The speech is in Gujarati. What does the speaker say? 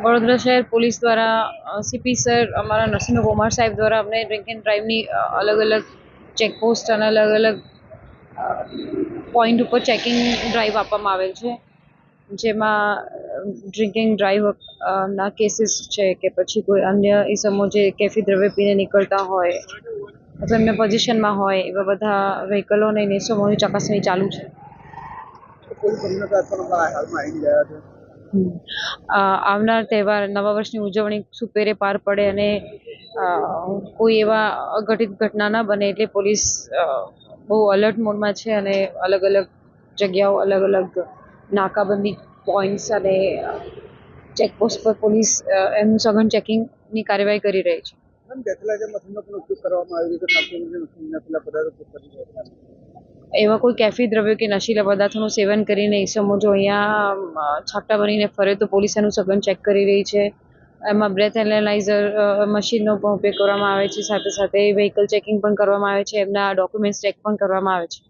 વડોદરા શહેર પોલીસ દ્વારા સીપી સર અમારા નરસિંહ કુમાર સાહેબ દ્વારા અમને ડ્રિંક એન્ડ ડ્રાઈવની અલગ અલગ ચેકપોસ્ટ અને અલગ અલગ પોઈન્ટ ઉપર ચેકિંગ ડ્રાઈવ આપવામાં આવેલ છે, જેમાં ડ્રિંકિંગ ડ્રાઈવ ના કેસીસ છે કે પછી કોઈ અન્ય ઇસમો જે કેફી દ્રવ્ય પીને નીકળતા હોય અથવા એમના પોઝિશનમાં હોય એવા બધા વ્હીકલો અને ઇસમોની ચકાસણી ચાલુ છે. આવનાર તહેવાર નવા વર્ષની ઉજવણી સુપેરે પાર પડે અને કોઈ એવા અઘટિત ઘટના ન બને એટલે પોલીસ બહુ અલર્ટ મોડમાં છે અને અલગ અલગ જગ્યાઓ અલગ અલગ નાકાબંધી પોઈન્ટ્સ અને ચેકપોસ્ટ પર પોલીસ એમનું સઘન ચેકિંગની કાર્યવાહી કરી રહી છે. એવા કોઈ કેફી દ્રવ્યો કે નશીલા પદાર્થોનું સેવન કરીને ઇસમો જો અહીંયા છાપટા બનીને ફરે તો પોલીસ એનું સઘન ચેક કરી રહી છે. એમાં બ્રેથ એનાલાઇઝર મશીનનો પણ ઉપયોગ કરવામાં આવે છે, સાથે સાથે વ્હીકલ ચેકિંગ પણ કરવામાં આવે છે, એમના ડોક્યુમેન્ટ્સ ચેક પણ કરવામાં આવે છે.